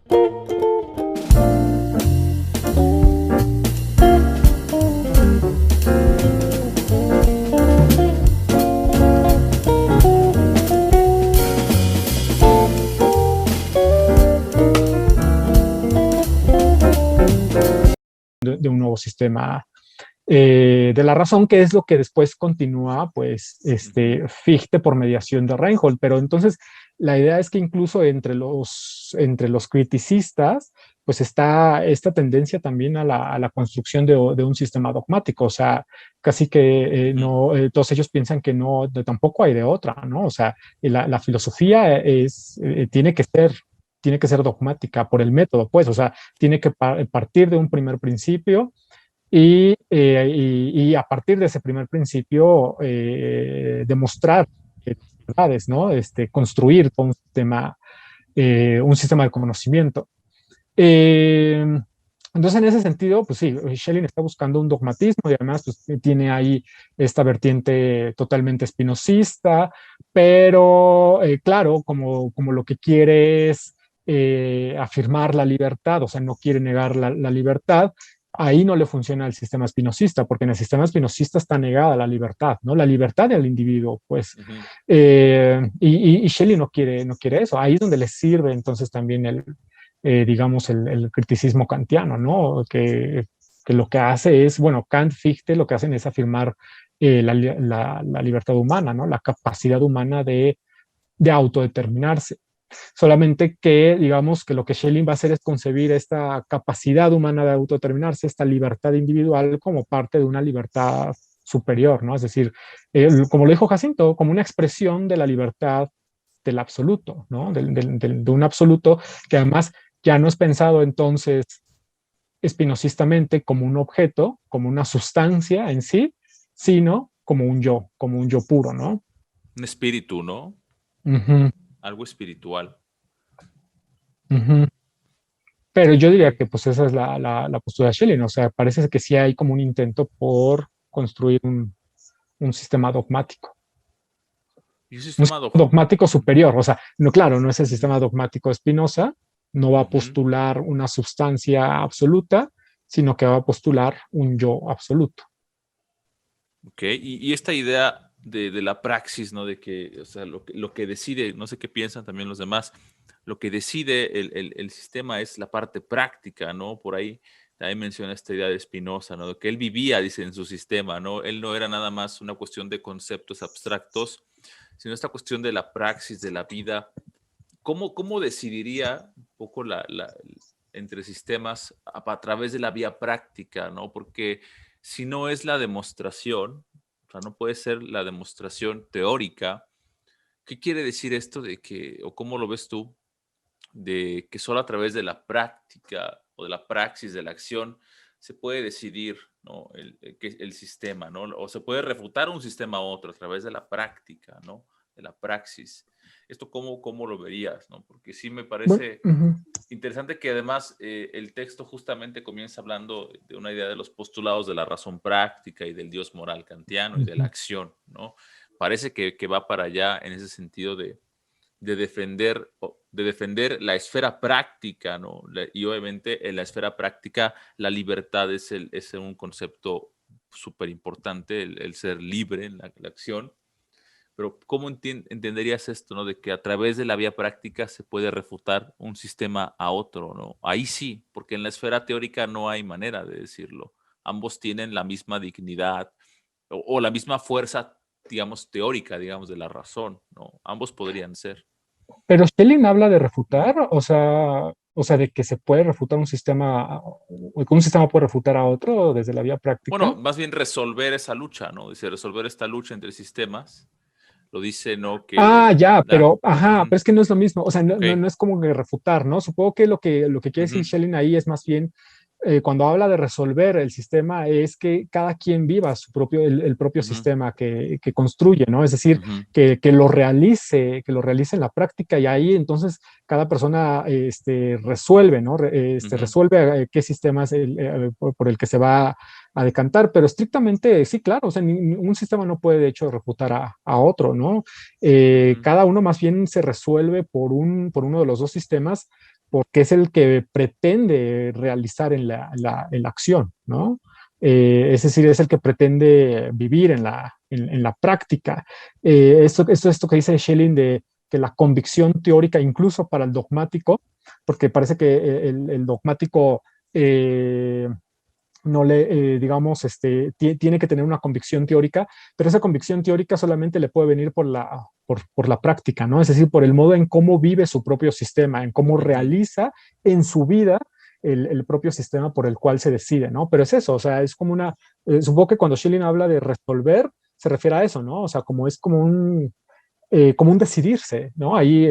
De un nuevo sistema de la razón, que es lo que después continúa, pues, Fichte por mediación de Reinhold. Pero entonces la idea es que incluso entre los criticistas, pues está esta tendencia también a la construcción de un sistema dogmático. O sea, casi que no, todos ellos piensan que no, tampoco hay de otra, ¿no? O sea, la filosofía tiene que ser dogmática por el método, pues, o sea, tiene que partir de un primer principio y a partir de ese primer principio demostrar verdades, ¿no? Construir un sistema de conocimiento. Eh, entonces, en ese sentido, pues sí, Schelling está buscando un dogmatismo y además pues, tiene ahí esta vertiente totalmente espinosista, pero claro, como lo que quiere es afirmar la libertad, o sea, no quiere negar la libertad, ahí no le funciona el sistema espinosista, porque en el sistema espinosista está negada la libertad, ¿no? La libertad del individuo, pues. Y Schelling no quiere eso. Ahí es donde le sirve entonces también digamos, el criticismo kantiano, ¿no? Que lo que hace es, bueno, Kant, Fichte, lo que hacen es afirmar la libertad humana, ¿no? La capacidad humana de autodeterminarse. Solamente que, digamos, que lo que Schelling va a hacer es concebir esta capacidad humana de autodeterminarse, esta libertad individual como parte de una libertad superior, ¿no? Es decir, como lo dijo Jacinto, como una expresión de la libertad del absoluto, ¿no? De un absoluto que además ya no es pensado entonces espinosistamente como un objeto, como una sustancia en sí, sino como un yo puro, ¿no? Un espíritu, ¿no? Uh-huh. Algo espiritual. Uh-huh. Pero yo diría que pues esa es la postura de Schelling, o sea, parece que sí hay como un intento por construir un sistema dogmático. ¿Y un Un sistema sistema dogmático superior, o sea, no, claro, no es el sistema dogmático de Spinoza, no va a postular una sustancia absoluta, sino que va a postular un yo absoluto. Ok, y esta idea de la praxis, ¿no? De que, o sea, lo que decide, no sé qué piensan también los demás, lo que decide el sistema es la parte práctica, ¿no? Por ahí también menciona esta idea de Spinoza, ¿no? De que él vivía, dice, en su sistema, ¿no? Él no era nada más una cuestión de conceptos abstractos, sino esta cuestión de la praxis, de la vida. ¿Cómo decidiría un poco entre sistemas a través de la vía práctica, ¿no? Porque si no es la demostración, o sea, no puede ser la demostración teórica. ¿Qué quiere decir esto de que, o cómo lo ves tú, de que solo a través de la práctica o de la praxis, de la acción, se puede decidir, ¿no? el sistema, ¿no? O se puede refutar un sistema a otro a través de la práctica, ¿no? De la praxis. ¿Esto cómo lo verías, ¿no? Porque sí me parece interesante que además el texto justamente comienza hablando de una idea de los postulados de la razón práctica y del Dios moral kantiano y de la acción, ¿no? Parece que va para allá en ese sentido de defender la esfera práctica, ¿no? Y obviamente en la esfera práctica la libertad es un concepto súper importante, el ser libre en la acción. Pero ¿cómo entenderías esto, ¿no? De que a través de la vía práctica se puede refutar un sistema a otro, ¿no? Ahí sí, porque en la esfera teórica no hay manera de decirlo. Ambos tienen la misma dignidad o la misma fuerza, digamos, teórica, digamos, de la razón, ¿no? Ambos podrían ser. Pero Schelling habla de refutar, o sea, de que se puede refutar que un sistema puede refutar a otro desde la vía práctica. Bueno, más bien resolver esa lucha, ¿no? Dice, resolver esta lucha entre sistemas. Lo dice, ¿no? Ah, Que ya, da. pero es que no es lo mismo, o sea, Ok. no es como que refutar, ¿no? Supongo que lo que quiere decir Schelling ahí es más bien, cuando habla de resolver el sistema, es que cada quien viva el propio sistema que construye, ¿no? Es decir, que lo realice en la práctica y ahí entonces cada persona resuelve, ¿no? Resuelve qué sistema es por el que se va a decantar, pero estrictamente, sí, claro, o sea, un sistema no puede de hecho refutar a otro, ¿no? Cada uno más bien se resuelve por uno de los dos sistemas, porque es el que pretende realizar en la acción, ¿no? Es decir, es el que pretende vivir en la práctica. Esto que dice Schelling de que la convicción teórica, incluso para el dogmático, porque parece que el dogmático no le, digamos, tiene que tener una convicción teórica, pero esa convicción teórica solamente le puede venir por la práctica, ¿no? Es decir, por el modo en cómo vive su propio sistema, en cómo realiza en su vida el propio sistema por el cual se decide, ¿no? Pero es eso, o sea, es como supongo que cuando Schelling habla de resolver, se refiere a eso, ¿no? O sea, es como un decidirse, ¿no? Ahí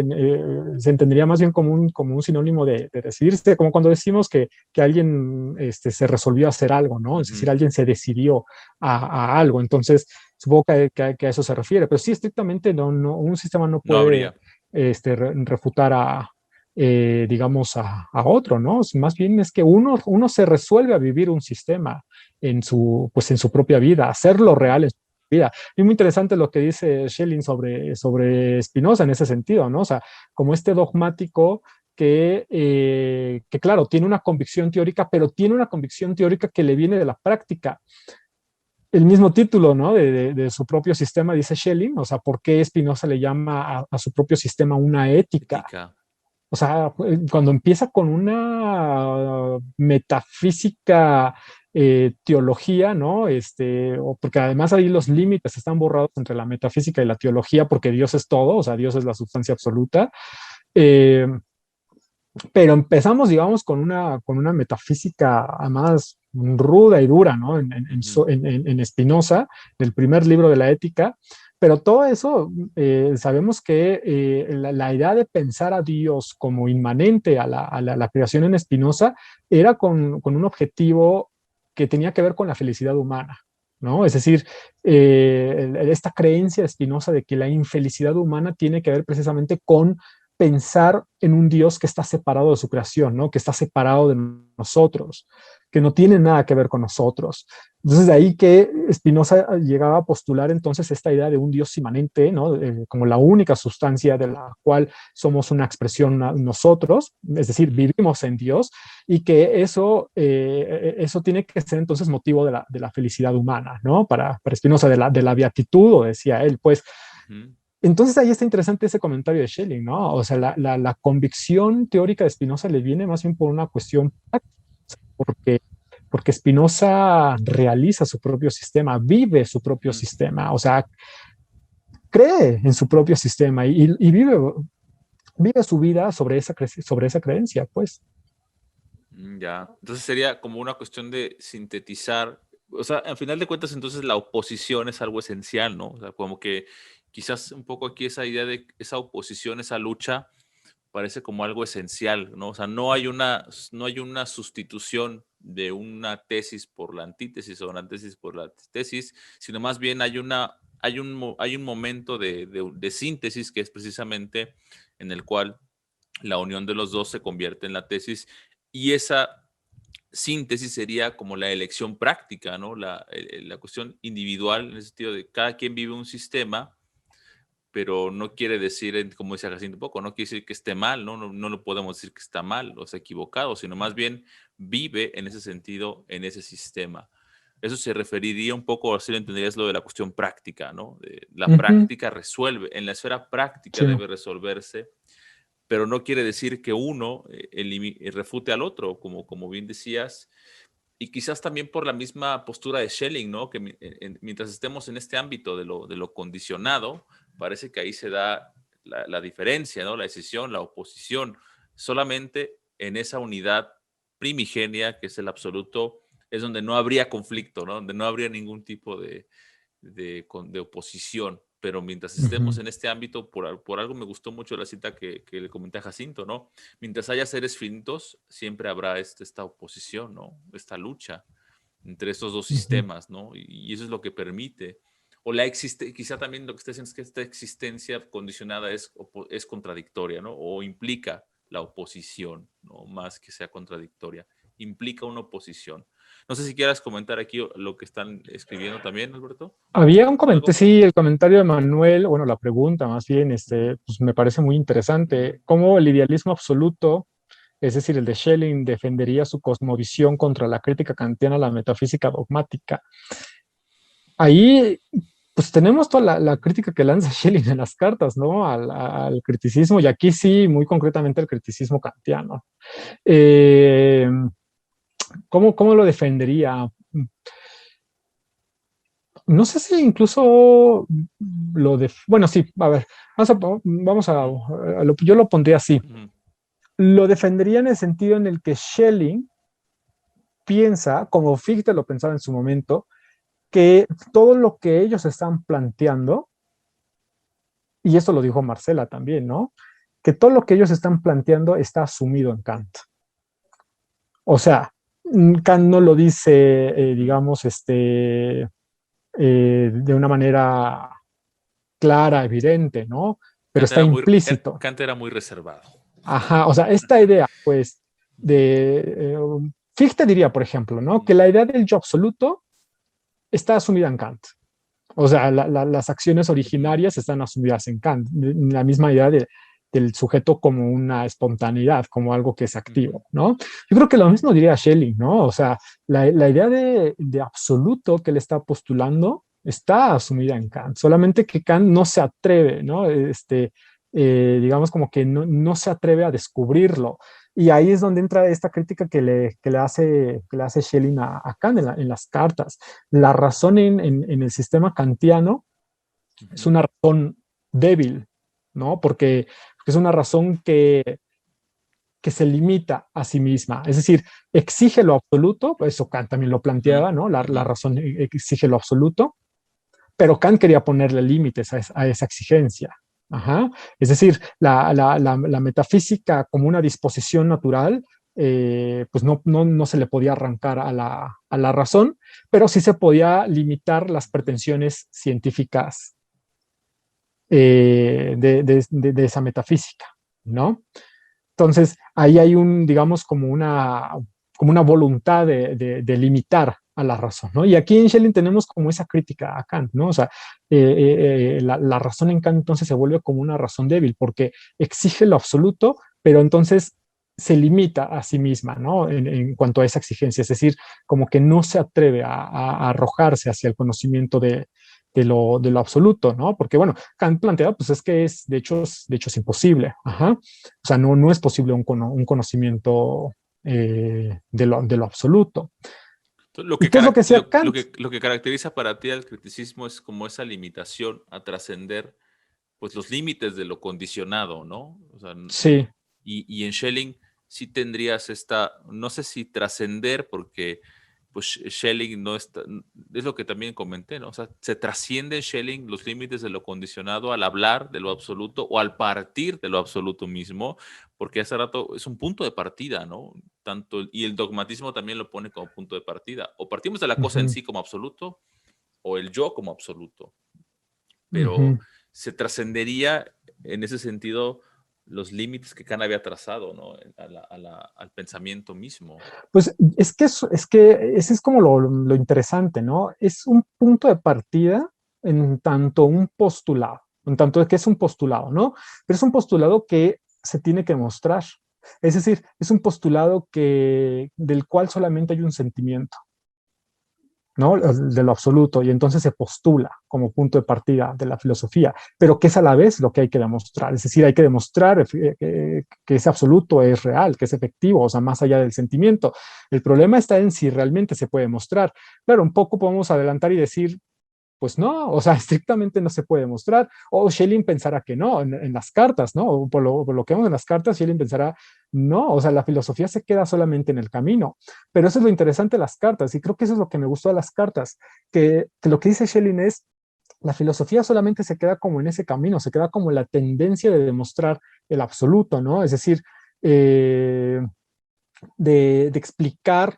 se entendería más bien como un sinónimo de decidirse, como cuando decimos que alguien se resolvió a hacer algo, ¿no? Es decir, alguien se decidió a algo. Entonces, supongo que a eso se refiere, pero sí, estrictamente un sistema no No puede habría. refutar digamos, a otro, ¿no? Más bien es que uno se resuelve a vivir un sistema pues en su propia vida, hacerlo real en su vida. Es muy interesante lo que dice Schelling sobre Spinoza en ese sentido, ¿no? O sea, como este dogmático que, claro, tiene una convicción teórica, pero tiene una convicción teórica que le viene de la práctica. El mismo título, ¿no? De su propio sistema, dice Schelling, o sea, ¿por qué Spinoza le llama a su propio sistema una ética? Ética. O sea, cuando empieza con una metafísica teología, ¿no? Porque además ahí los límites están borrados entre la metafísica y la teología, porque Dios es todo, o sea, Dios es la sustancia absoluta. Eh, pero empezamos, digamos, con una metafísica más ruda y dura, ¿no? En Spinoza, del primer libro de la ética. Pero todo eso, sabemos que la idea de pensar a Dios como inmanente a la creación en Spinoza era con un objetivo que tenía que ver con la felicidad humana, ¿no? Es decir, esta creencia de Spinoza de que la infelicidad humana tiene que ver precisamente con pensar en un Dios que está separado de su creación, ¿no? Que está separado de nosotros, que no tiene nada que ver con nosotros. Entonces, de ahí que Spinoza llegaba a postular entonces esta idea de un Dios inmanente, ¿no? Como la única sustancia de la cual somos una expresión nosotros, es decir, vivimos en Dios, y que eso tiene que ser entonces motivo de la felicidad humana, ¿no? Para Spinoza, de la beatitud, o decía él, pues. Entonces ahí está interesante ese comentario de Schelling, ¿no? O sea, la convicción teórica de Spinoza le viene más bien por una cuestión práctica, porque Spinoza realiza su propio sistema, vive su propio sistema, o sea, cree en su propio sistema y vive su vida sobre esa creencia, pues. Ya. Entonces sería como una cuestión de sintetizar. O sea, al final de cuentas, entonces la oposición es algo esencial, ¿no? O sea, como que quizás un poco aquí esa idea de esa oposición, esa lucha, parece como algo esencial, ¿no? O sea, no hay una sustitución de una tesis por la antítesis o una tesis por la tesis, sino más bien hay un momento de síntesis que es precisamente en el cual la unión de los dos se convierte en la tesis y esa síntesis sería como la elección práctica, ¿no? La cuestión individual en el sentido de cada quien vive un sistema, pero no quiere decir, como decía Jacinto un poco, no quiere decir que esté mal, ¿no? No lo podemos decir que está mal o sea equivocado, sino más bien vive en ese sentido, en ese sistema. Eso se referiría un poco, así lo entenderías, lo de la cuestión práctica, ¿no? La Ujú, práctica resuelve, en la esfera práctica sí. debe resolverse, pero no quiere decir que uno refute al otro, como bien decías, y quizás también por la misma postura de Schelling, ¿no? Que mientras estemos en este ámbito de lo condicionado, parece que ahí se da la diferencia, ¿no? La decisión, la oposición, solamente en esa unidad primigenia, que es el absoluto, es donde no habría conflicto, ¿no? Donde no habría ningún tipo de oposición. Pero mientras estemos Ujú, en este ámbito, por algo me gustó mucho la cita que le comenté a Jacinto, ¿no? Mientras haya seres finitos, siempre habrá esta oposición, ¿no? Esta lucha entre estos dos ujú. sistemas, ¿no? Y eso es lo que permite. O quizá también lo que está diciendo es que esta existencia condicionada es contradictoria, ¿no? O implica la oposición, ¿no? Más que sea contradictoria, implica una oposición. No sé si quieras comentar aquí lo que están escribiendo también, Alberto. Había un comentario, ¿Algo? sí, el comentario de Manuel, bueno, la pregunta más bien, pues me parece muy interesante, cómo el idealismo absoluto es decir, el de Schelling defendería su cosmovisión contra la crítica kantiana a la metafísica dogmática. Ahí, pues tenemos toda la crítica que lanza Schelling en las cartas, ¿no? Al criticismo, y aquí sí, muy concretamente al criticismo kantiano. Eh, ¿Cómo lo defendería? No sé si incluso bueno, sí, a ver, yo lo pondría así. Lo defendería en el sentido en el que Schelling piensa, como Fichte lo pensaba en su momento, que todo lo que ellos están planteando, y esto lo dijo Marcela también, ¿no? Que todo lo que ellos están planteando está asumido en Kant. O sea, Kant no lo dice, digamos, de una manera clara, evidente, ¿no? Pero está implícito. Kant era muy reservado. Ajá, o sea, esta idea, pues, Fichte diría, por ejemplo, ¿no? Que la idea del yo absoluto está asumida en Kant. O sea, las acciones originarias están asumidas en Kant. La misma idea del sujeto como una espontaneidad, como algo que es activo, ¿no? Yo creo que lo mismo diría Schelling, ¿no? O sea, la idea de absoluto que él está postulando está asumida en Kant, solamente que Kant no se atreve, ¿no? Digamos como que no se atreve a descubrirlo. Y ahí es donde entra esta crítica que le hace Schelling a Kant en las cartas. La razón en el sistema kantiano es una razón débil, ¿no? Porque es una razón que se limita a sí misma. Es decir, exige lo absoluto, eso Kant también lo planteaba, ¿no? La razón exige lo absoluto, pero Kant quería ponerle límites a esa exigencia. Ajá. Es decir, la metafísica como una disposición natural, pues no se le podía arrancar a la razón, pero sí se podía limitar las pretensiones científicas de esa metafísica, ¿no? Entonces, ahí hay digamos, como una voluntad de limitar a la razón, ¿no? Y aquí en Schelling tenemos como esa crítica a Kant, ¿no? O sea, la razón en Kant entonces se vuelve como una razón débil porque exige lo absoluto, pero entonces se limita a sí misma, ¿no? En cuanto a esa exigencia, es decir, como que no se atreve a arrojarse hacia el conocimiento de lo absoluto, ¿no? Porque, bueno, Kant plantea, pues es que de hecho es imposible, ajá. O sea, no es posible un conocimiento de lo absoluto. Lo ¿Y que, qué es lo que decía lo Kant? que, lo que caracteriza para ti al criticismo es como esa limitación a trascender pues los límites de lo condicionado, ¿no? O sea, Sí. y en Schelling sí tendrías no sé si trascender, porque pues Schelling no está, es lo que también comenté, ¿no? O sea, se trasciende en Schelling los límites de lo condicionado al hablar de lo absoluto o al partir de lo absoluto mismo, porque hace rato es un punto de partida, ¿no? Y el dogmatismo también lo pone como punto de partida. O partimos de la cosa en sí como absoluto, o el yo como absoluto. Pero se trascendería en ese sentido los límites que Kant había trazado, ¿no? Al pensamiento mismo. Pues es que ese es como lo interesante, ¿no? Es un punto de partida en tanto un postulado, en tanto que es un postulado, ¿no? Pero es un postulado que se tiene que mostrar. Es decir, es un postulado del cual solamente hay un sentimiento, ¿no? De lo absoluto, y entonces se postula como punto de partida de la filosofía, pero que es a la vez lo que hay que demostrar, es decir, hay que demostrar que ese absoluto es real, que es efectivo, o sea, más allá del sentimiento. El problema está en si realmente se puede mostrar. Claro, un poco podemos adelantar y decir, pues no, o sea, estrictamente no se puede mostrar. O Schelling pensará que no, en las cartas, ¿no? Por lo que vemos en las cartas, Schelling pensará, no, o sea, la filosofía se queda solamente en el camino. Pero eso es lo interesante de las cartas, y creo que eso es lo que me gustó de las cartas, que lo que dice Schelling es, la filosofía solamente se queda como en ese camino, se queda como la tendencia de demostrar el absoluto, ¿no? Es decir, de explicar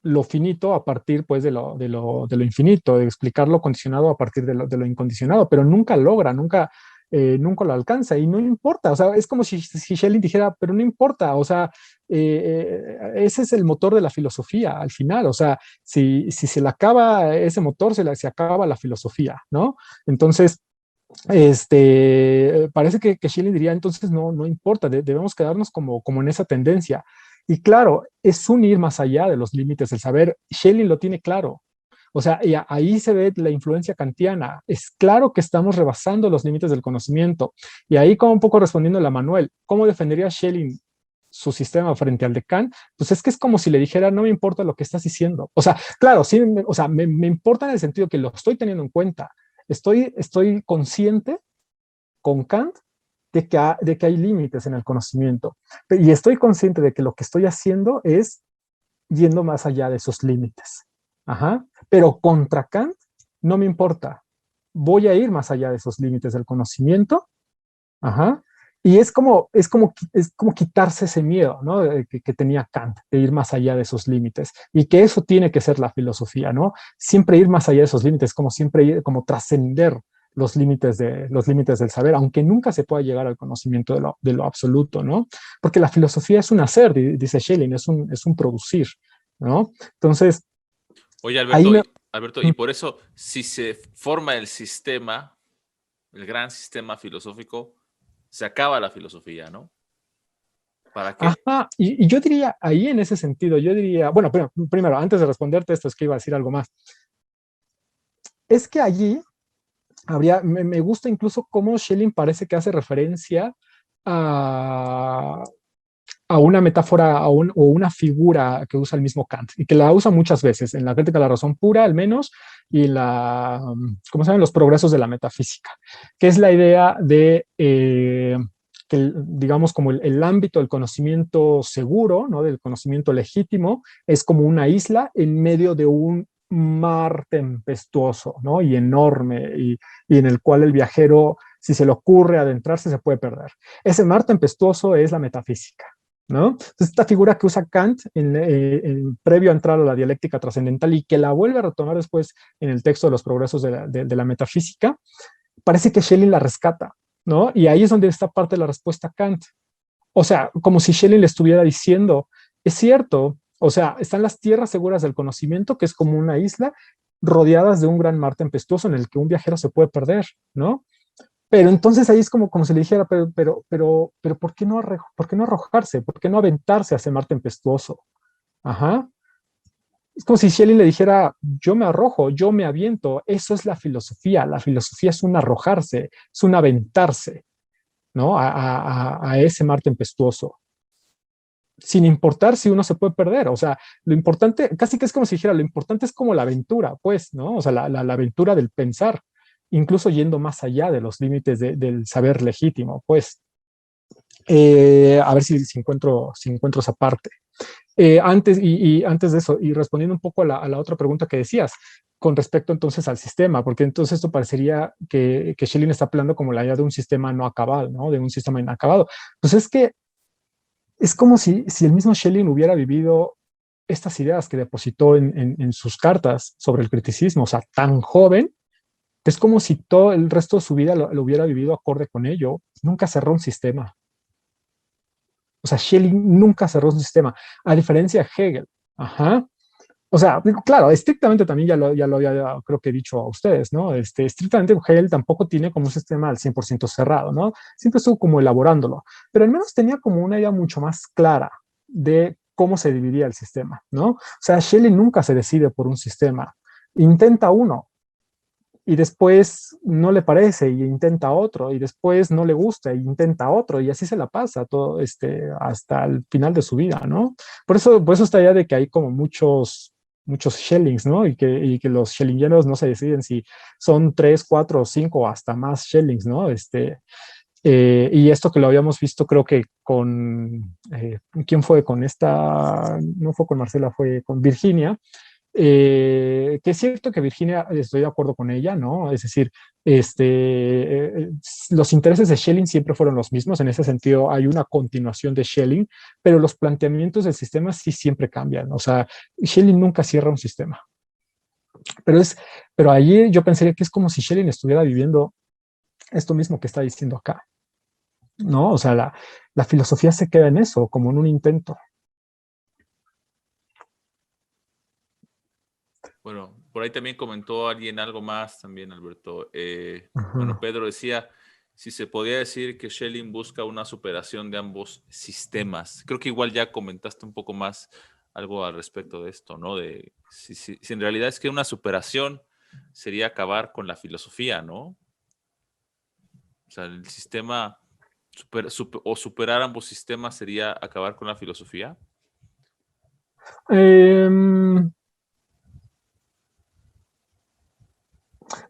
lo finito a partir pues de lo infinito, de explicar lo condicionado a partir de lo incondicionado, pero nunca logra, nunca lo alcanza y no importa, o sea, es como si Schelling dijera, pero no importa, o sea, ese es el motor de la filosofía al final, o sea, si se le acaba ese motor, se acaba la filosofía, ¿no? Entonces, parece que Schelling diría, entonces no importa, debemos quedarnos como en esa tendencia. Y claro, es un ir más allá de los límites del saber. Schelling lo tiene claro. O sea, y ahí se ve la influencia kantiana. Es claro que estamos rebasando los límites del conocimiento. Y ahí, como un poco respondiendo a Manuel, ¿cómo defendería Schelling su sistema frente al de Kant? Pues es que es como si le dijera, no me importa lo que estás diciendo. O sea, claro, sí, o sea, me importa en el sentido que lo estoy teniendo en cuenta. Estoy consciente con Kant de que hay límites en el conocimiento. Y estoy consciente de que lo que estoy haciendo es yendo más allá de esos límites. Ajá. Pero contra Kant no me importa. Voy a ir más allá de esos límites del conocimiento. Ajá. Y es como quitarse ese miedo, ¿no? Que tenía Kant, de ir más allá de esos límites. Y que eso tiene que ser la filosofía, ¿no? Siempre ir más allá de esos límites, como siempre ir, como trascender los límites del saber, aunque nunca se pueda llegar al conocimiento de lo absoluto, ¿no? Porque la filosofía es un hacer, dice Schelling, es un producir, ¿no? Entonces, Oye, ahí me... Alberto, y por eso, si se forma el sistema, el gran sistema filosófico, se acaba la filosofía, ¿no? ¿Para qué? Ajá, y yo diría, ahí en ese sentido, yo diría, bueno, primero, antes de responderte esto, es que iba a decir algo más. Es que allí me gusta incluso cómo Schelling parece que hace referencia a, a una metáfora o una figura que usa el mismo Kant y que la usa muchas veces en la crítica de la razón pura, al menos, y en ¿cómo se llaman? Los progresos de la metafísica, que es la idea de que, digamos, como el ámbito del conocimiento seguro, ¿no? Del conocimiento legítimo, es como una isla en medio de un mar tempestuoso, ¿no? Y enorme, y en el cual el viajero, si se le ocurre adentrarse, se puede perder. Ese mar tempestuoso es la metafísica, ¿no? Entonces, esta figura que usa Kant previo a entrar a la dialéctica trascendental y que la vuelve a retomar después en el texto de los progresos de la metafísica, parece que Schelling la rescata, ¿no? Y ahí es donde está parte de la respuesta a Kant. O sea, como si Schelling le estuviera diciendo, es cierto, o sea, están las tierras seguras del conocimiento, que es como una isla, rodeadas de un gran mar tempestuoso en el que un viajero se puede perder, ¿no? Pero entonces ahí es como si le dijera, pero ¿por qué no arrojarse? ¿Por qué no aventarse a ese mar tempestuoso? Ajá. Es como si Schelling le dijera, yo me arrojo, yo me aviento. Eso es la filosofía. La filosofía es un arrojarse, es un aventarse, ¿no? A ese mar tempestuoso. Sin importar si uno se puede perder. O sea, lo importante, casi que es como si dijera, lo importante es como la aventura, pues, ¿no? O sea, la aventura del pensar, incluso yendo más allá de los límites del saber legítimo, pues. A ver si encuentro esa parte. Antes de eso, y respondiendo un poco a la otra pregunta que decías, con respecto entonces al sistema, porque entonces esto parecería que Schelling está hablando como la idea de un sistema no acabado, ¿no? De un sistema inacabado. Pues es que es como si el mismo Schelling hubiera vivido estas ideas que depositó en sus cartas sobre el criticismo, o sea, tan joven, que es como si todo el resto de su vida lo hubiera vivido acorde con ello. Nunca cerró un sistema. O sea, Schelling nunca cerró un sistema, a diferencia de Hegel. Ajá. O sea, claro, estrictamente también ya lo había, creo que he dicho a ustedes, ¿no? Estrictamente Hegel tampoco tiene como un sistema al 100% cerrado, ¿no? Siempre estuvo como elaborándolo, pero al menos tenía como una idea mucho más clara de cómo se dividía el sistema, ¿no? O sea, Schelling nunca se decide por un sistema, intenta uno, y después no le parece y intenta otro y después no le gusta y intenta otro y así se la pasa todo hasta el final de su vida, ¿no? Por eso está ya de que hay como muchos Schellings, ¿no? Y que los Schellingianos no se deciden si son 3, 4 o 5 o hasta más Schellings, ¿no? Y esto que lo habíamos visto creo que ¿quién fue con esta? No fue con Marcela, fue con Virginia, que es cierto que Virginia, estoy de acuerdo con ella, ¿no? Es decir, los intereses de Schelling siempre fueron los mismos, en ese sentido hay una continuación de Schelling, pero los planteamientos del sistema sí siempre cambian, o sea, Schelling nunca cierra un sistema, pero, pero allí yo pensaría que es como si Schelling estuviera viviendo esto mismo que está diciendo acá, ¿no? O sea, la filosofía se queda en eso, como en un intento. Bueno, por ahí también comentó alguien algo más también, Alberto. Bueno, Ajá. Pedro decía si se podía decir que Schelling busca una superación de ambos sistemas. Creo que igual ya comentaste un poco más algo al respecto de esto, ¿no? De si en realidad es que una superación sería acabar con la filosofía, ¿no? O sea, el sistema o superar ambos sistemas sería acabar con la filosofía. Em,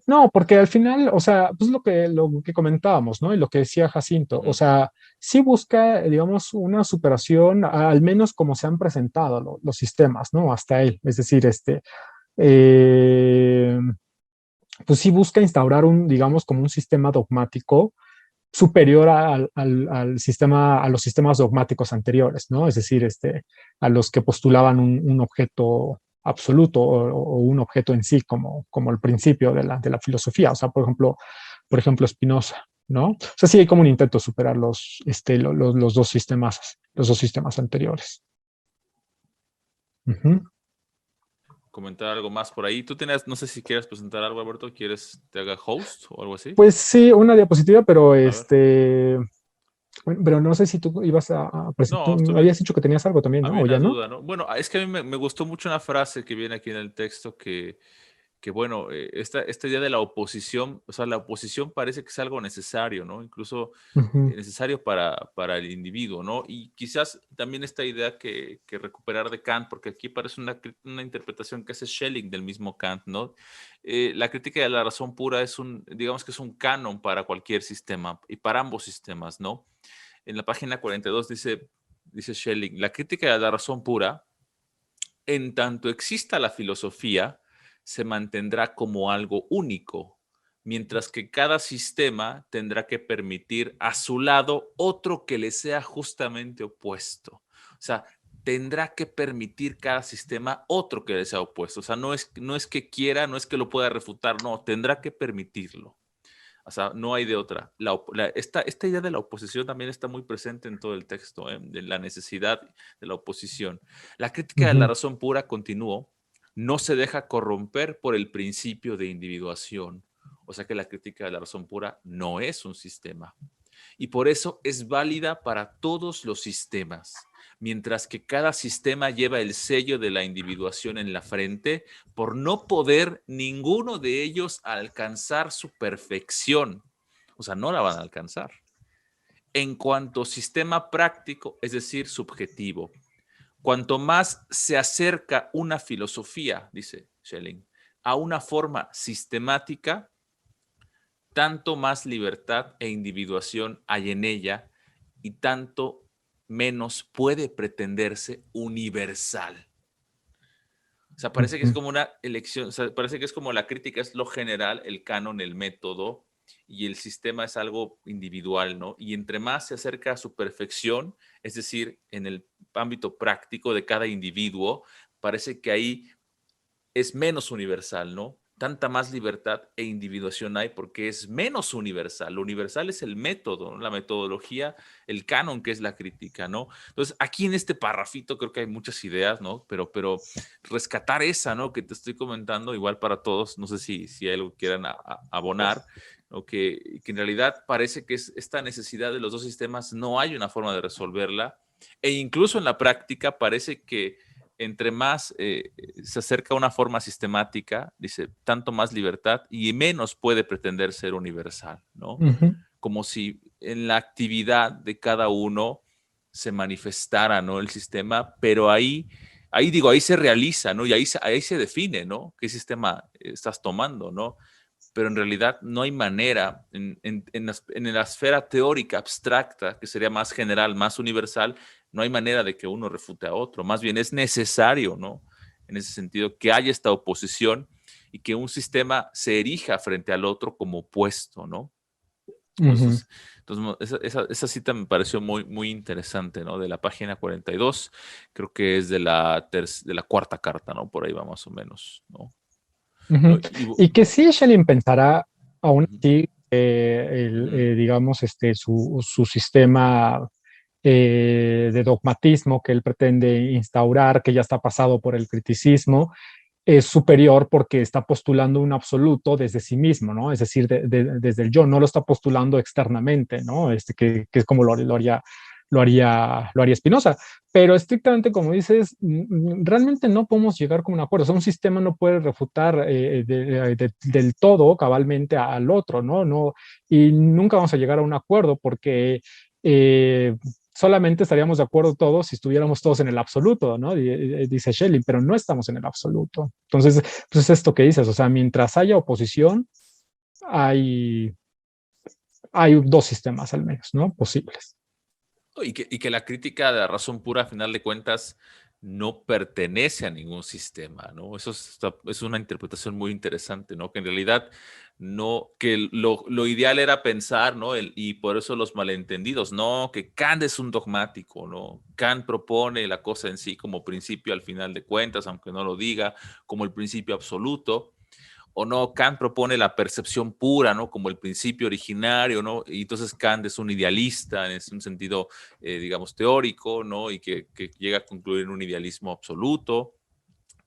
No, porque al final, o sea, pues lo que comentábamos, ¿no? Y lo que decía Jacinto, o sea, sí busca, digamos, una superación, al menos como se han presentado los sistemas, ¿no? Hasta él. Es decir, eh, pues sí busca instaurar digamos, como un sistema dogmático superior al sistema, a los sistemas dogmáticos anteriores, ¿no? Es decir, a los que postulaban un objeto absoluto o un objeto en sí como el principio de la filosofía. O sea, por ejemplo, Spinoza, ¿no? O sea, sí hay como un intento de superar los dos sistemas anteriores. Ujú. Comentar algo más por ahí. Tú tenías, no sé si quieres presentar algo, Alberto, ¿quieres te haga host o algo así? Pues sí, una diapositiva, pero A ver. bueno, pero no sé si tú ibas a presentar, No, estoy bien. habías dicho que tenías algo también, ¿no? Había ¿O una ya no? duda, ¿no? Bueno, es que a mí me gustó mucho una frase que viene aquí en el texto que bueno, esta idea de la oposición, o sea, la oposición parece que es algo necesario, ¿no? Incluso Ujú, necesario para el individuo, ¿no? Y quizás también esta idea que recuperar de Kant, porque aquí parece una interpretación que hace Schelling del mismo Kant, ¿no? La crítica de la razón pura es digamos que es un canon para cualquier sistema y para ambos sistemas, ¿no? En la página 42 dice Schelling, la crítica de la razón pura, en tanto exista la filosofía, se mantendrá como algo único, mientras que cada sistema tendrá que permitir a su lado otro que le sea justamente opuesto. O sea, tendrá que permitir cada sistema otro que le sea opuesto. O sea, no es que quiera, no es que lo pueda refutar, no, tendrá que permitirlo. O sea, no hay de otra. Esta idea de la oposición también está muy presente en todo el texto, de la necesidad de la oposición. La crítica de la ujú. razón pura, continuó, no se deja corromper por el principio de individuación. O sea que la crítica de la razón pura no es un sistema. Y por eso es válida para todos los sistemas. Mientras que cada sistema lleva el sello de la individuación en la frente, por no poder ninguno de ellos alcanzar su perfección. O sea, no la van a alcanzar. En cuanto sistema práctico, es decir, subjetivo. Cuanto más se acerca una filosofía, dice Schelling, a una forma sistemática, tanto más libertad e individuación hay en ella y tanto menos puede pretenderse universal. O sea, parece que es Ujú, como una elección, o sea, parece que es como la crítica es lo general, el canon, el método, y el sistema es algo individual, ¿no? Y entre más se acerca a su perfección, es decir, en el ámbito práctico de cada individuo, parece que ahí es menos universal, ¿no? Tanta más libertad e individuación hay porque es menos universal. Lo universal es el método, ¿no? La metodología, el canon que es la crítica, ¿no? Entonces, aquí en este parrafito creo que hay muchas ideas, ¿no? Pero rescatar esa, ¿no? Que te estoy comentando, igual para todos, no sé si hay algo que quieran abonar, ¿no? Que en realidad parece que es esta necesidad de los dos sistemas, no hay una forma de resolverla, e incluso en la práctica parece que entre más se acerca a una forma sistemática, dice, tanto más libertad y menos puede pretender ser universal, ¿no? ujú, Como si en la actividad de cada uno se manifestara, ¿no? El sistema, pero ahí se realiza, ¿no? Y ahí se define, ¿no? ¿Qué sistema estás tomando, ¿no? Pero en realidad no hay manera en la esfera teórica abstracta, que sería más general, más universal, no hay manera de que uno refute a otro. Más bien es necesario, ¿no? En ese sentido, que haya esta oposición y que un sistema se erija frente al otro como opuesto, ¿no? ujú. Entonces esa cita me pareció muy, muy interesante, ¿no? De la página 42, creo que es de la cuarta carta, ¿no? Por ahí va más o menos, ¿no? Ujú. ¿No? Y que sí, Schelling pensará aún Ujú, así, ujú, digamos, su sistema de dogmatismo que él pretende instaurar, que ya está pasado por el criticismo, es superior porque está postulando un absoluto desde sí mismo, ¿no? Es decir, desde el yo, no lo está postulando externamente, ¿no? Que es como lo haría Spinoza. Pero estrictamente, como dices, realmente no podemos llegar con un acuerdo. O sea, un sistema no puede refutar del todo cabalmente al otro, ¿no? No, y nunca vamos a llegar a un acuerdo porque eh, solamente estaríamos de acuerdo todos si estuviéramos todos en el absoluto, ¿no? Dice Schelling, pero no estamos en el absoluto. Entonces, pues es esto que dices, o sea, mientras haya oposición, hay, hay dos sistemas al menos, ¿no? Posibles. Y que la crítica de la razón pura, a final de cuentas, no pertenece a ningún sistema, ¿no? Eso es una interpretación muy interesante, ¿no? Que en realidad no, que lo ideal era pensar, ¿no? Y por eso los malentendidos, no, que Kant es un dogmático, ¿no? Kant propone la cosa en sí como principio al final de cuentas, aunque no lo diga, como el principio absoluto. O no, Kant propone la percepción pura, ¿no? Como el principio originario, ¿no? Y entonces Kant es un idealista en un sentido, digamos, teórico, ¿no? Y que llega a concluir en un idealismo absoluto.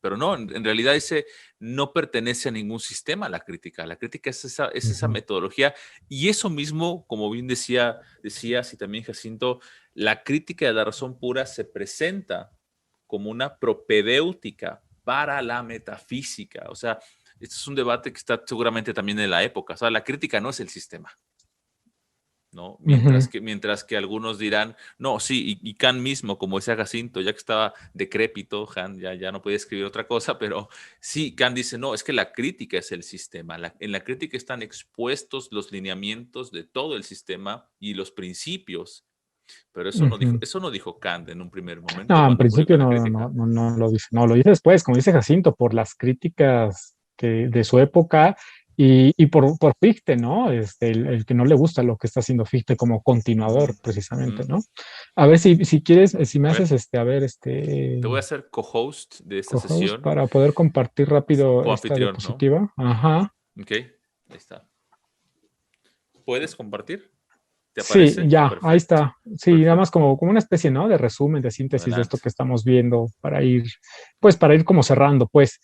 Pero no, en realidad ese no pertenece a ningún sistema, la crítica. La crítica es esa metodología. Y eso mismo, como bien decías y también Jacinto, la crítica de la razón pura se presenta como una propedéutica para la metafísica. O sea, este es un debate que está seguramente también en la época. O sea, la crítica no es el sistema, ¿no? Mientras que algunos dirán, no, sí, y Kant mismo, como decía Jacinto, ya que estaba decrépito, Kant ya no podía escribir otra cosa, pero sí, Kant dice, no, es que la crítica es el sistema. En la crítica están expuestos los lineamientos de todo el sistema y los principios. Pero eso no dijo Kant en un primer momento No, en cuando publicó principio la no lo dice, no lo dice después, como dice Jacinto, por las críticas de su época y por Fichte, ¿no? El que no le gusta lo que está haciendo Fichte como continuador, precisamente, ¿no? A ver si quieres, si me A ver, haces, a ver, te voy a hacer co-host de esta co-host sesión, para poder compartir rápido esta co-anfitrión, ¿no? diapositiva. Ajá. Ok, ahí está. ¿Puedes compartir? ¿Te Sí, aparece? ya, ahí Perfecto, está. Sí, nada más perfecto. como una especie, ¿no? De resumen, de síntesis de esto Adelante. que estamos viendo para ir como cerrando, pues.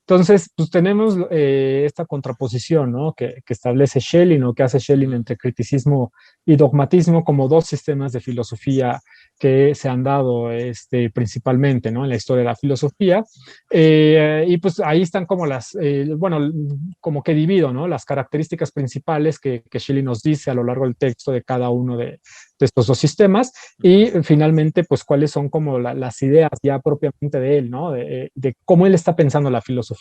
Entonces, pues tenemos esta contraposición, ¿no? Que establece Schelling o que hace Schelling Ujú. entre criticismo y dogmatismo como dos sistemas de filosofía que se han dado principalmente, ¿no? En la historia de la filosofía. Y pues ahí están como bueno, como que divido, ¿no? Las características principales que Schelling nos dice a lo largo del texto de cada uno de estos dos sistemas y Ujú. finalmente, pues cuáles son como las ideas ya propiamente de él, ¿no? De cómo él está pensando la filosofía.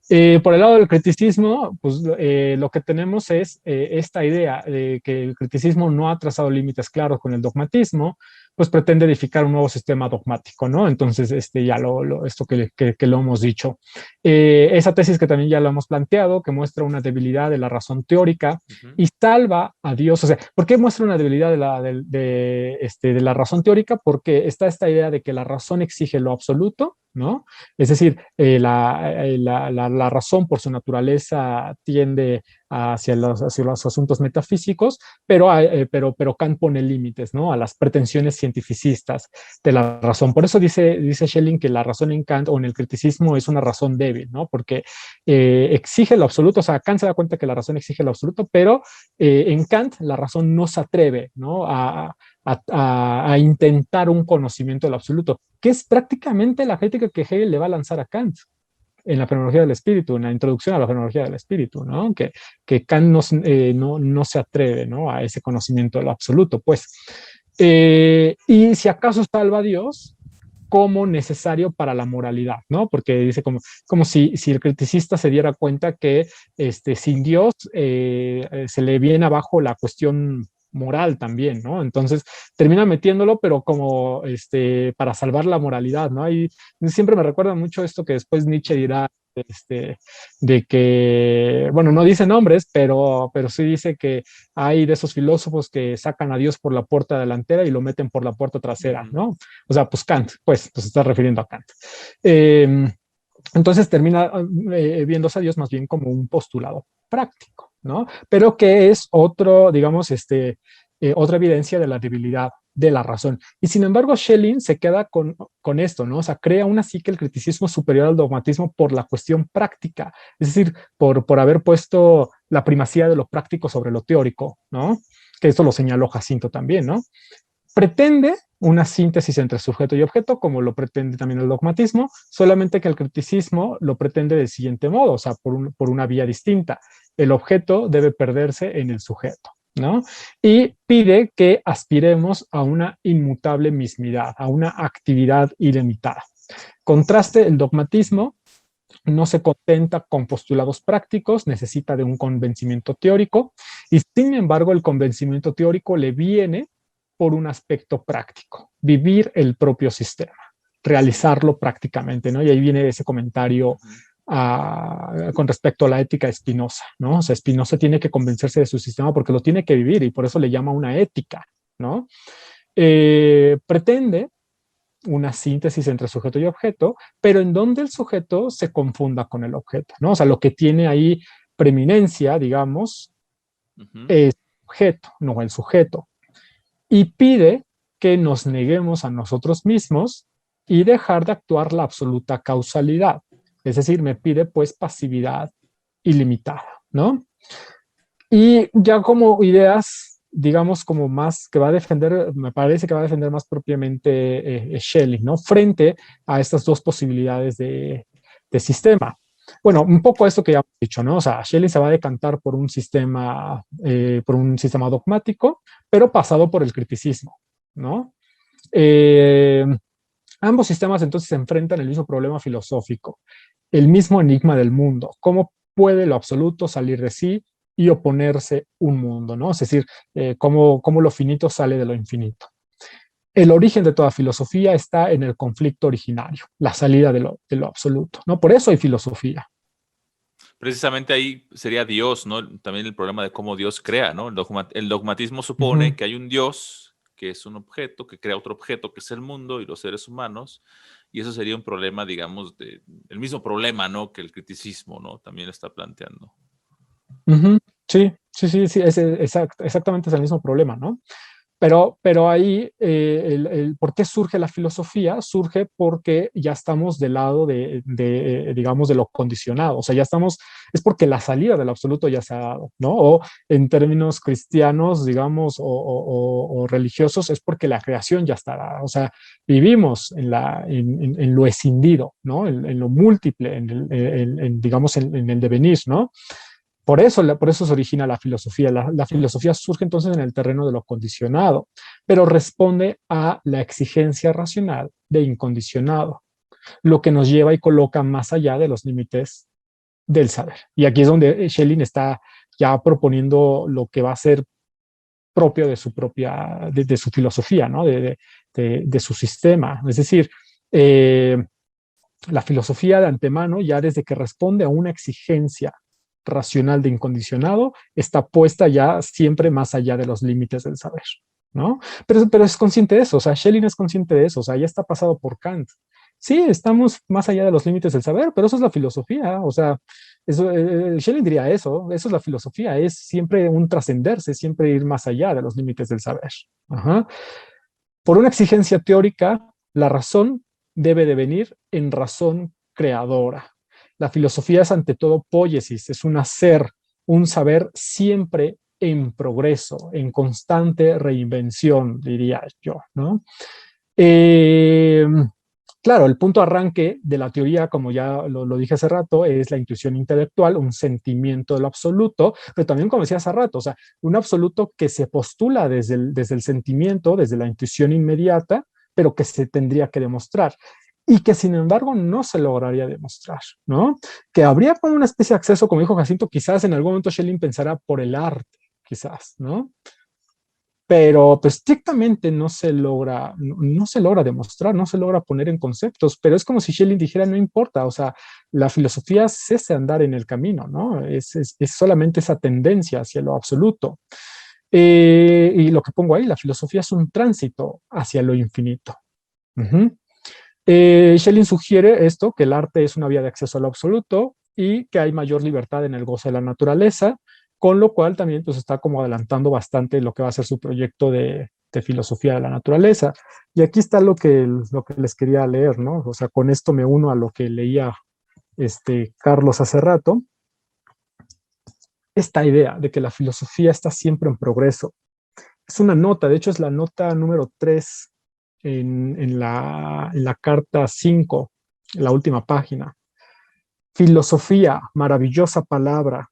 Por el lado del criticismo, pues lo que tenemos es esta idea de que el criticismo no ha trazado límites claros con el dogmatismo, pues pretende edificar un nuevo sistema dogmático, ¿no? Entonces, ya esto que lo hemos dicho. Esa tesis que también ya lo hemos planteado, que muestra una debilidad de la razón teórica Ujú. y salva a Dios. O sea, ¿por qué muestra una debilidad de la razón teórica? Porque está esta idea de que la razón exige lo absoluto, ¿no? Es decir, la razón por su naturaleza tiende hacia los asuntos metafísicos, pero Kant pone límites, ¿no? A las pretensiones cientificistas de la razón. Por eso dice Schelling que la razón en Kant o en el criticismo es una razón débil, ¿no? Porque exige lo absoluto, o sea, Kant se da cuenta que la razón exige lo absoluto, pero en Kant la razón no se atreve, ¿no? A intentar un conocimiento del absoluto, que es prácticamente la crítica que Hegel le va a lanzar a Kant en la fenomenología del espíritu, en la introducción a la fenomenología del espíritu, ¿no? Que Kant no se atreve, ¿no? A ese conocimiento del absoluto, pues. Y si acaso salva a Dios como necesario para la moralidad, ¿no? Porque dice como si el criticista se diera cuenta que sin Dios se le viene abajo la cuestión moral también, ¿no? Entonces termina metiéndolo, pero como para salvar la moralidad, ¿no? Y siempre me recuerda mucho esto que después Nietzsche dirá, de que, bueno, no dice nombres, pero sí dice que hay de esos filósofos que sacan a Dios por la puerta delantera y lo meten por la puerta trasera, Ujú. ¿no? O sea, pues Kant, pues se está refiriendo a Kant. Eh, entonces termina viéndose a Dios más bien como un postulado práctico, ¿no? Pero que es otro, digamos, otra evidencia de la debilidad de la razón. Y sin embargo, Schelling se queda con esto, ¿no? O sea, crea aún así que el criticismo es superior al dogmatismo por la cuestión práctica, es decir, por haber puesto la primacía de lo práctico sobre lo teórico, ¿no? Que esto lo señaló Jacinto también, ¿no? Pretende una síntesis entre sujeto y objeto, como lo pretende también el dogmatismo, solamente que el criticismo lo pretende del siguiente modo, o sea, por una vía distinta. El objeto debe perderse en el sujeto, ¿no? Y pide que aspiremos a una inmutable mismidad, a una actividad ilimitada. Contraste, el dogmatismo no se contenta con postulados prácticos, necesita de un convencimiento teórico, y sin embargo el convencimiento teórico le viene por un aspecto práctico, vivir el propio sistema, realizarlo prácticamente, ¿no? Y ahí viene ese comentario con respecto a la ética de Spinoza, ¿no? O sea, Spinoza tiene que convencerse de su sistema porque lo tiene que vivir y por eso le llama una ética, ¿no? Pretende una síntesis entre sujeto y objeto, pero en donde el sujeto se confunda con el objeto, ¿no? O sea, lo que tiene ahí preeminencia, digamos, es el objeto, no el sujeto. Y pide que nos neguemos a nosotros mismos y dejar de actuar la absoluta causalidad. Es decir, me pide pues pasividad ilimitada, ¿no? Y ya como ideas, digamos, como más que va a defender, me parece que va a defender más propiamente Schelling, ¿no? Frente a estas dos posibilidades de sistema. Bueno, un poco esto que ya hemos dicho, ¿no? O sea, Schelling se va a decantar por un sistema dogmático, pero pasado por el criticismo, ¿no? Eh, Ambos sistemas entonces se enfrentan el mismo problema filosófico, el mismo enigma del mundo. ¿Cómo puede lo absoluto salir de sí y oponerse un mundo, ¿no? Es decir, cómo lo finito sale de lo infinito. El origen de toda filosofía está en el conflicto originario, la salida de lo absoluto, ¿no? Por eso hay filosofía. Precisamente ahí sería Dios, ¿no? También el problema de cómo Dios crea, ¿no? El dogmatismo supone que hay un Dios que es un objeto, que crea otro objeto, que es el mundo y los seres humanos, y eso sería un problema, digamos, el mismo problema, ¿no? Que el criticismo, ¿no? También está planteando. Sí, sí, sí, sí, exactamente es el mismo problema, ¿no? Pero ahí, ¿por qué surge la filosofía? Surge porque ya estamos del lado digamos, de lo condicionado. O sea, ya estamos, es porque la salida del absoluto ya se ha dado, ¿no? O en términos cristianos, digamos, o religiosos, es porque la creación ya está dada. O sea, vivimos en lo escindido, ¿no? En lo múltiple, digamos, en el devenir, ¿no? Por eso se origina la filosofía. La filosofía surge entonces en el terreno de lo condicionado, pero responde a la exigencia racional de incondicionado, lo que nos lleva y coloca más allá de los límites del saber. Y aquí es donde Schelling está ya proponiendo lo que va a ser propio de su filosofía, ¿no? De su sistema. Es decir, la filosofía de antemano, ya desde que responde a una exigencia racional de incondicionado, está puesta ya siempre más allá de los límites del saber, ¿no? Pero es consciente de eso, o sea, Schelling es consciente de eso, o sea, ya está pasado por Kant. Sí, estamos más allá de los límites del saber, pero eso es la filosofía, o sea, Schelling diría eso es la filosofía, es siempre un trascenderse, siempre ir más allá de los límites del saber. Ajá. Por una exigencia teórica, la razón debe de venir en razón creadora. La filosofía es ante todo poiesis, es un hacer, un saber siempre en progreso, en constante reinvención, diría yo, ¿no? Eh, claro, el punto arranque de la teoría, como ya lo dije hace rato, es la intuición intelectual, un sentimiento de lo absoluto, pero también, como decía hace rato, o sea, un absoluto que se postula desde el sentimiento, desde la intuición inmediata, pero que se tendría que demostrar y que sin embargo no se lograría demostrar, ¿no? Que habría como una especie de acceso, como dijo Jacinto, quizás en algún momento Schelling pensará por el arte, quizás, ¿no? Pero pues, estrictamente no se logra demostrar, no se logra poner en conceptos, pero es como si Schelling dijera, no importa, o sea, la filosofía cese andar en el camino, ¿no? Es solamente esa tendencia hacia lo absoluto. Y lo que pongo ahí, la filosofía es un tránsito hacia lo infinito. Schelling sugiere esto, que el arte es una vía de acceso a lo absoluto y que hay mayor libertad en el goce de la naturaleza, con lo cual también pues está como adelantando bastante lo que va a ser su proyecto de filosofía de la naturaleza. Y aquí está lo que les quería leer, ¿no? O sea, con esto me uno a lo que leía Carlos hace rato. Esta idea de que la filosofía está siempre en progreso. Es una nota, de hecho es la nota número 3 en la carta 5, la última página. Filosofía, maravillosa palabra.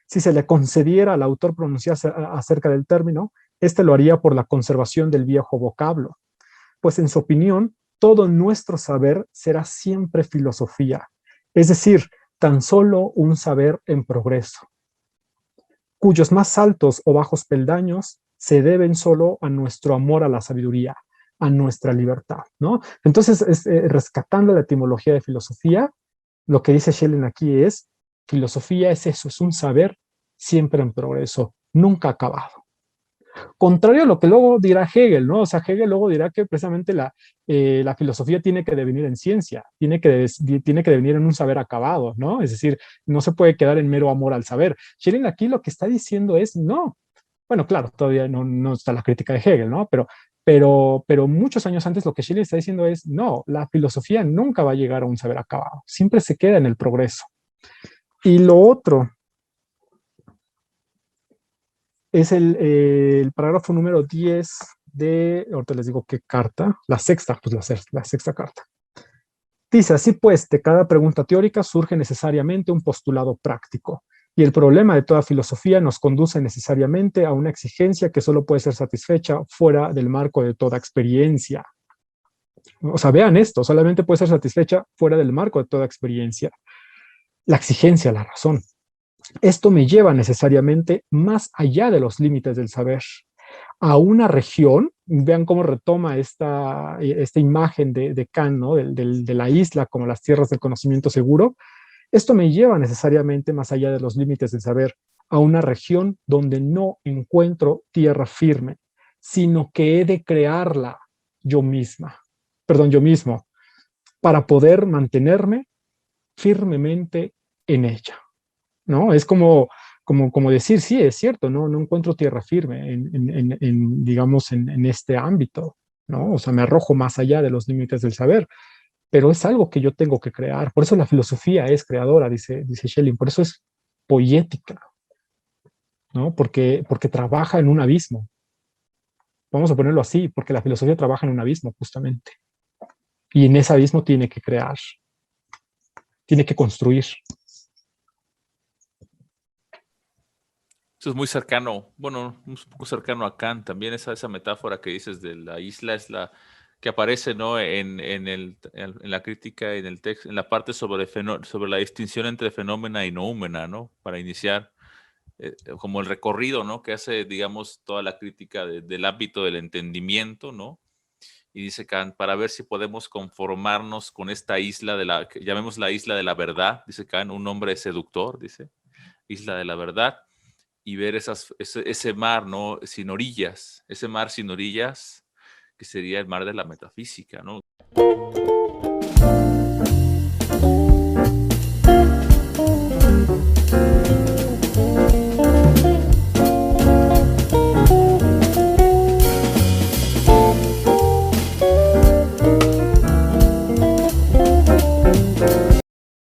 Si se le concediera al autor pronunciarse acerca del término, este lo haría por la conservación del viejo vocablo, pues en su opinión, todo nuestro saber será siempre filosofía, es decir, tan solo un saber en progreso, cuyos más altos o bajos peldaños se deben solo a nuestro amor a la sabiduría, a nuestra libertad, ¿no? Entonces, rescatando la etimología de filosofía, lo que dice Schelling aquí es, filosofía es eso, es un saber siempre en progreso, nunca acabado. Contrario a lo que luego dirá Hegel, ¿no? O sea, Hegel luego dirá que precisamente la filosofía tiene que devenir en ciencia, tiene que devenir en un saber acabado, ¿no? Es decir, no se puede quedar en mero amor al saber. Schelling aquí lo que está diciendo es, no. Bueno, claro, todavía no está la crítica de Hegel, ¿no? Pero muchos años antes lo que Schelling está diciendo es, no, la filosofía nunca va a llegar a un saber acabado, siempre se queda en el progreso. Y lo otro es el parágrafo número 10 ahorita les digo qué carta, la sexta, pues la sexta carta. Dice, así pues, de cada pregunta teórica surge necesariamente un postulado práctico, y el problema de toda filosofía nos conduce necesariamente a una exigencia que solo puede ser satisfecha fuera del marco de toda experiencia. O sea, vean esto, solamente puede ser satisfecha fuera del marco de toda experiencia. La exigencia, la razón. Esto me lleva necesariamente más allá de los límites del saber, a una región, vean cómo retoma esta imagen de Kant, ¿no? De la isla como las tierras del conocimiento seguro. Esto me lleva necesariamente más allá de los límites del saber, a una región donde no encuentro tierra firme, sino que he de crearla yo yo mismo, para poder mantenerme firmemente en ella. ¿No? Es como decir, sí, es cierto, no encuentro tierra firme digamos, en este ámbito, ¿no? O sea, me arrojo más allá de los límites del saber, pero es algo que yo tengo que crear. Por eso la filosofía es creadora, dice Schelling, por eso es poética, ¿no? Porque trabaja en un abismo. Vamos a ponerlo así, porque la filosofía trabaja en un abismo, justamente. Y en ese abismo tiene que crear, tiene que construir. Eso es muy cercano, bueno, un poco cercano a Kant. También esa metáfora que dices de la isla es la que aparece, ¿no? En la crítica, en el texto, en la parte sobre la distinción entre fenómena y noúmena, ¿no? Para iniciar como el recorrido, ¿no? Que hace, digamos, toda la crítica del ámbito del entendimiento, ¿no? Y dice Kant, para ver si podemos conformarnos con esta isla que llamemos la isla de la verdad, dice Kant, un nombre seductor, dice, isla de la verdad, y ver ese mar, ¿no? Sin orillas, ese mar sin orillas, que sería el mar de la metafísica, ¿no?